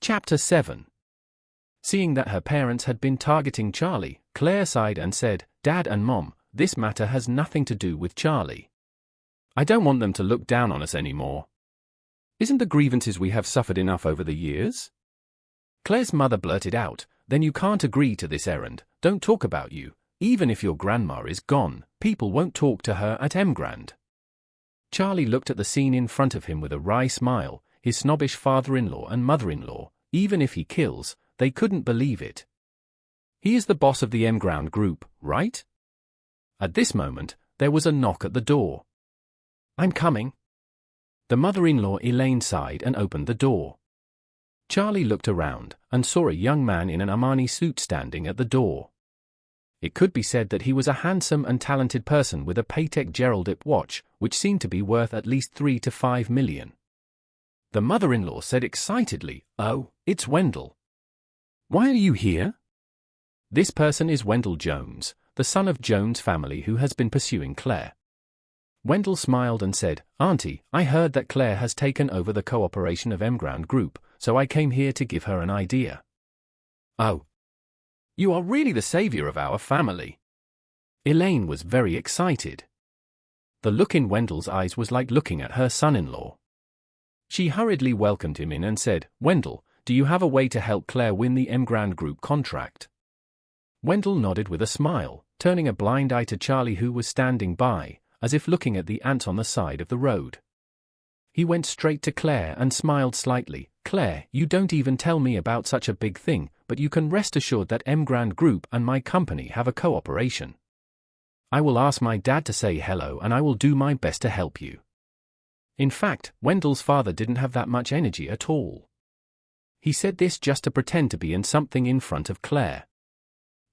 Chapter 7. Seeing that her parents had been targeting Charlie, Claire sighed and said, "Dad and Mom, this matter has nothing to do with Charlie. I don't want them to look down on us anymore. Isn't the grievances we have suffered enough over the years?" Claire's mother blurted out, "Then you can't agree to this errand. Don't talk about you. Even if your grandma is gone, people won't talk to her at Emgrand." Charlie looked at the scene in front of him with a wry smile. His snobbish father-in-law and mother-in-law, even if he kills, they couldn't believe it. He is the boss of the Emgrand Group, right? At this moment, there was a knock at the door. "I'm coming." The mother-in-law Elaine sighed and opened the door. Charlie looked around and saw a young man in an Armani suit standing at the door. It could be said that he was a handsome and talented person with a Patek Geraldip watch, which seemed to be worth at least 3 to 5 million. The mother-in-law said excitedly, "Oh, it's Wendell. Why are you here?" This person is Wendell Jones, the son of Jones family who has been pursuing Claire. Wendell smiled and said, "Auntie, I heard that Claire has taken over the cooperation of Emgrand Group, so I came here to give her an idea." "Oh, you are really the savior of our family." Elaine was very excited. The look in Wendell's eyes was like looking at her son-in-law. She hurriedly welcomed him in and said, "Wendell, do you have a way to help Claire win the Emgrand Group contract?" Wendell nodded with a smile, turning a blind eye to Charlie who was standing by, as if looking at the ants on the side of the road. He went straight to Claire and smiled slightly. "Claire, you don't even tell me about such a big thing, but you can rest assured that Emgrand Group and my company have a cooperation. I will ask my dad to say hello and I will do my best to help you." In fact, Wendell's father didn't have that much energy at all. He said this just to pretend to be in something in front of Claire.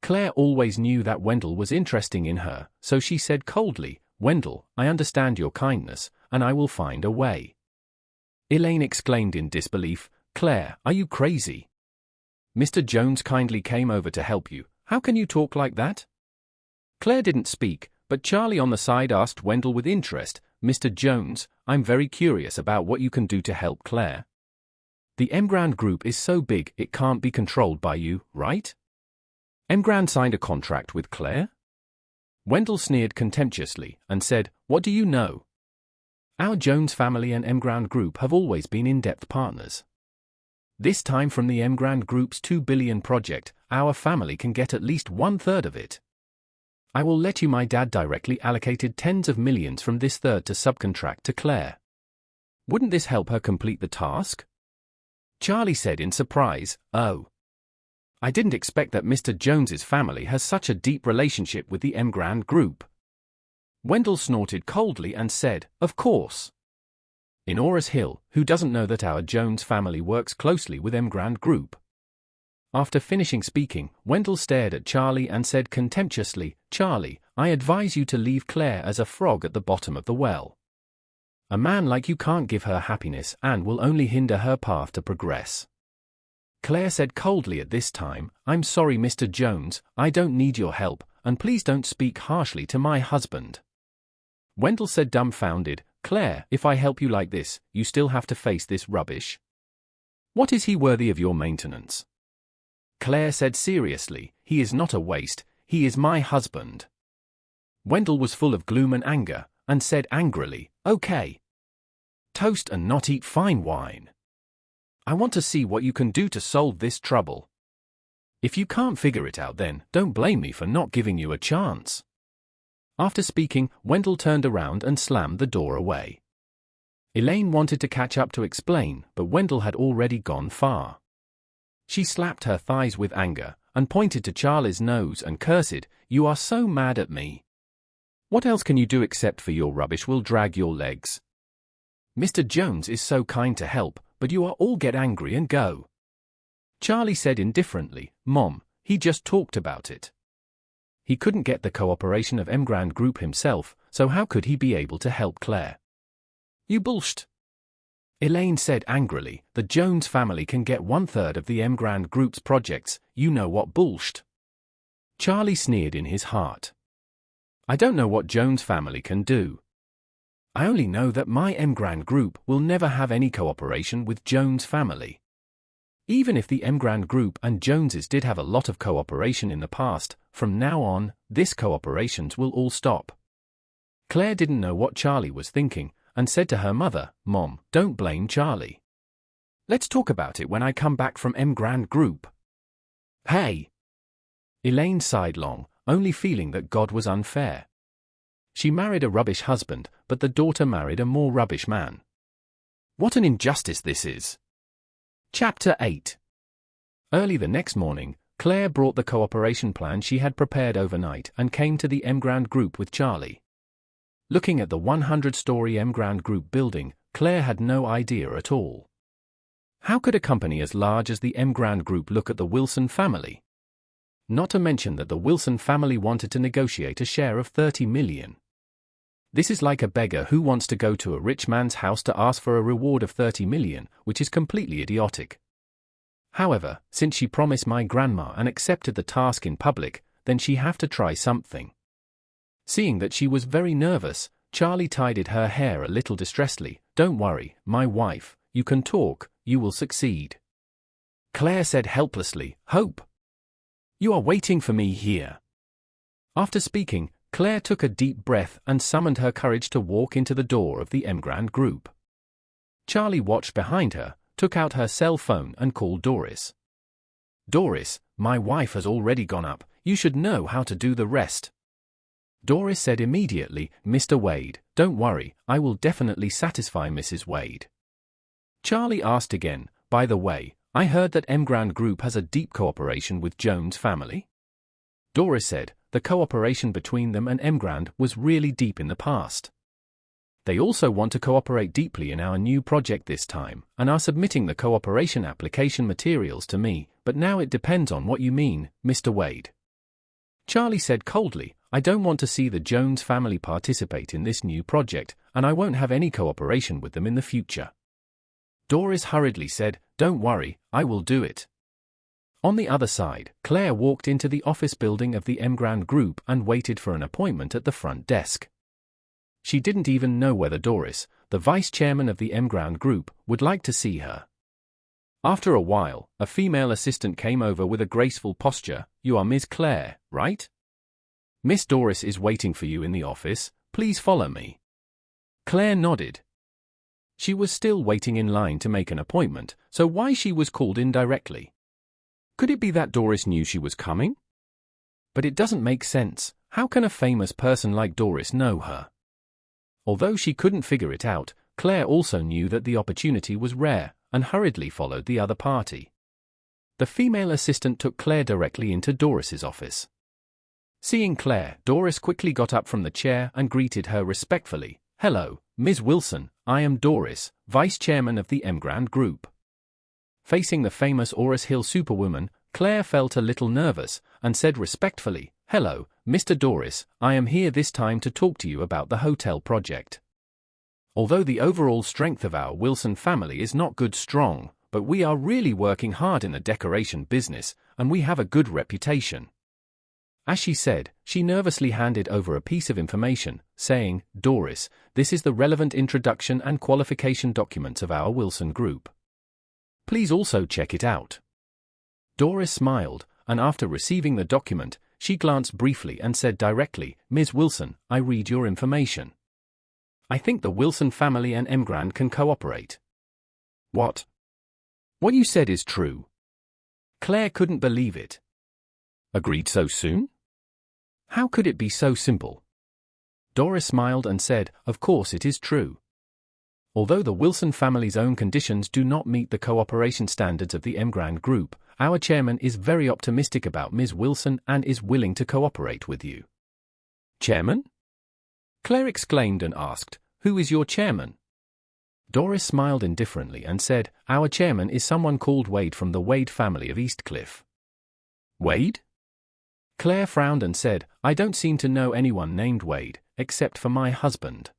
Claire always knew that Wendell was interested in her, so she said coldly, "Wendell, I understand your kindness, and I will find a way." Elaine exclaimed in disbelief, "Claire, are you crazy? Mr. Jones kindly came over to help you. How can you talk like that?" Claire didn't speak, but Charlie on the side asked Wendell with interest, "Mr. Jones, I'm very curious about what you can do to help Claire. The Emgrand Group is so big it can't be controlled by you, right? Emgrand signed a contract with Claire?" Wendell sneered contemptuously and said, "What do you know? Our Jones family and Emgrand Group have always been in-depth partners. This time from the Emgrand Group's 2 billion project, our family can get at least 1/3 of it. I will let you. My dad directly allocated tens of millions from this third to subcontract to Claire. Wouldn't this help her complete the task?" Charlie said in surprise, "Oh. I didn't expect that Mr. Jones's family has such a deep relationship with the Emgrand Group." Wendell snorted coldly and said, "Of course. In Oris Hill, who doesn't know that our Jones family works closely with Emgrand Group?" After finishing speaking, Wendell stared at Charlie and said contemptuously, "Charlie, I advise you to leave Claire as a frog at the bottom of the well. A man like you can't give her happiness and will only hinder her path to progress." Claire said coldly at this time, "I'm sorry, Mr. Jones, I don't need your help, and please don't speak harshly to my husband." Wendell said dumbfounded, "Claire, if I help you like this, you still have to face this rubbish. What is he worthy of your maintenance?" Claire said seriously, "He is not a waste, he is my husband." Wendell was full of gloom and anger, and said angrily, "Okay. Toast and not eat fine wine. I want to see what you can do to solve this trouble. If you can't figure it out then, don't blame me for not giving you a chance." After speaking, Wendell turned around and slammed the door away. Elaine wanted to catch up to explain, but Wendell had already gone far. She slapped her thighs with anger, and pointed to Charlie's nose and cursed, "You are so mad at me. What else can you do except for your rubbish will drag your legs? Mr. Jones is so kind to help, but you are all get angry and go." Charlie said indifferently, "Mom, he just talked about it. He couldn't get the cooperation of Emgrand Group himself, so how could he be able to help Claire?" "You bullshit." Elaine said angrily, "The Jones family can get 1/3 of the Emgrand Group's projects, you know what bullshit." Charlie sneered in his heart. "I don't know what Jones family can do. I only know that my Emgrand Group will never have any cooperation with Jones family. Even if the Emgrand Group and Joneses did have a lot of cooperation in the past, from now on, this cooperations will all stop. Claire didn't know what Charlie was thinking, and said to her mother, "Mom, don't blame Charlie. Let's talk about it when I come back from Emgrand Group." "Hey!" Elaine sighed long, only feeling that God was unfair. She married a rubbish husband, but the daughter married a more rubbish man. What an injustice this is. Chapter 8. Early the next morning, Claire brought the cooperation plan she had prepared overnight and came to the Emgrand Group with Charlie. Looking at the 100-story Emgrand Group building, Claire had no idea at all. How could a company as large as the Emgrand Group look at the Wilson family? Not to mention that the Wilson family wanted to negotiate a share of 30 million. This is like a beggar who wants to go to a rich man's house to ask for a reward of 30 million, which is completely idiotic. However, since she promised my grandma and accepted the task in public, then she have to try something. Seeing that she was very nervous, Charlie tidied her hair a little distressedly. "Don't worry, my wife, you can talk, you will succeed." Claire said helplessly, "Hope. You are waiting for me here." After speaking, Claire took a deep breath and summoned her courage to walk into the door of the Emgrand Group. Charlie watched behind her, took out her cell phone and called Doris. "Doris, my wife has already gone up, you should know how to do the rest." Doris said immediately, "Mr. Wade, don't worry, I will definitely satisfy Mrs. Wade." Charlie asked again, "By the way, I heard that Emgrand Group has a deep cooperation with Jones family?" Doris said, "The cooperation between them and Emgrand was really deep in the past. They also want to cooperate deeply in our new project this time, and are submitting the cooperation application materials to me, but now it depends on what you mean, Mr. Wade." Charlie said coldly, "I don't want to see the Jones family participate in this new project, and I won't have any cooperation with them in the future." Doris hurriedly said, "Don't worry, I will do it." On the other side, Claire walked into the office building of the Emgrand Group and waited for an appointment at the front desk. She didn't even know whether Doris, the vice chairman of the Emgrand Group, would like to see her. After a while, a female assistant came over with a graceful posture. "You are Miss Claire, right? Miss Doris is waiting for you in the office, please follow me." Claire nodded. She was still waiting in line to make an appointment, so why she was called in directly? Could it be that Doris knew she was coming? But it doesn't make sense. How can a famous person like Doris know her? Although she couldn't figure it out, Claire also knew that the opportunity was rare, and hurriedly followed the other party. The female assistant took Claire directly into Doris's office. Seeing Claire, Doris quickly got up from the chair and greeted her respectfully. "Hello, Ms. Wilson, I am Doris, vice chairman of the Emgrand Group." Facing the famous Oris Hill superwoman, Claire felt a little nervous, and said respectfully, "Hello, Mr. Doris, I am here this time to talk to you about the hotel project. Although the overall strength of our Wilson family is not good strong, but we are really working hard in the decoration business, and we have a good reputation." As she said, she nervously handed over a piece of information, saying, "Doris, this is the relevant introduction and qualification documents of our Wilson Group. Please also check it out." Doris smiled, and after receiving the document, she glanced briefly and said directly, "Ms. Wilson, I read your information. I think the Wilson family and Emgrand can cooperate." "What? What you said is true?" Claire couldn't believe it. "Agreed so soon? How could it be so simple?" Doris smiled and said, "Of course it is true. Although the Wilson family's own conditions do not meet the cooperation standards of the Emgrand Group, our chairman is very optimistic about Ms. Wilson and is willing to cooperate with you." "Chairman?" Claire exclaimed and asked, "Who is your chairman?" Doris smiled indifferently and said, "Our chairman is someone called Wade from the Wade family of Eastcliff." "Wade?" Claire frowned and said, "I don't seem to know anyone named Wade, except for my husband."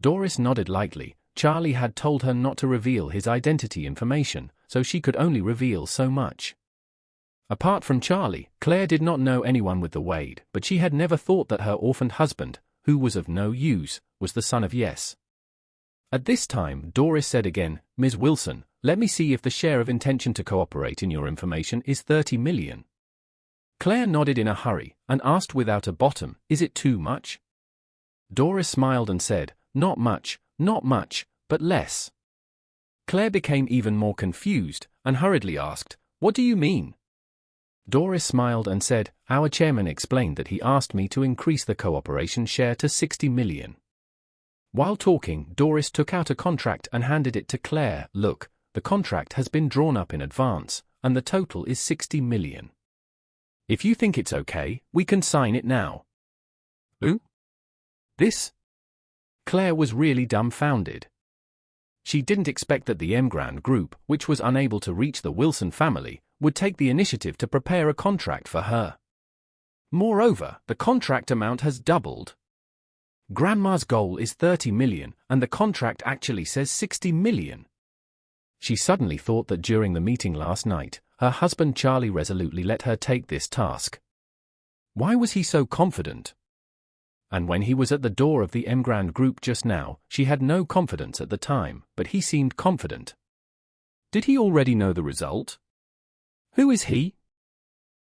Doris nodded lightly. Charlie had told her not to reveal his identity information, so she could only reveal so much. Apart from Charlie, Claire did not know anyone with the Wade, but she had never thought that her orphaned husband, who was of no use, was the son of Yes. At this time, Doris said again, Ms. Wilson, let me see if the share of intention to cooperate in your information is 30 million. Claire nodded in a hurry and asked without a bottom, is it too much? Doris smiled and said, not much, but less. Claire became even more confused and hurriedly asked, what do you mean? Doris smiled and said, our chairman explained that he asked me to increase the cooperation share to 60 million. While talking, Doris took out a contract and handed it to Claire. Look, the contract has been drawn up in advance, and the total is 60 million. If you think it's okay, we can sign it now. Who? This? Claire was really dumbfounded. She didn't expect that the Emgrand Group, which was unable to reach the Wilson family, would take the initiative to prepare a contract for her. Moreover, the contract amount has doubled. Grandma's goal is 30 million, and the contract actually says 60 million. She suddenly thought that during the meeting last night, her husband Charlie resolutely let her take this task. Why was he so confident? And when he was at the door of the Emgrand Group just now, she had no confidence at the time, but he seemed confident. Did he already know the result? Who is he?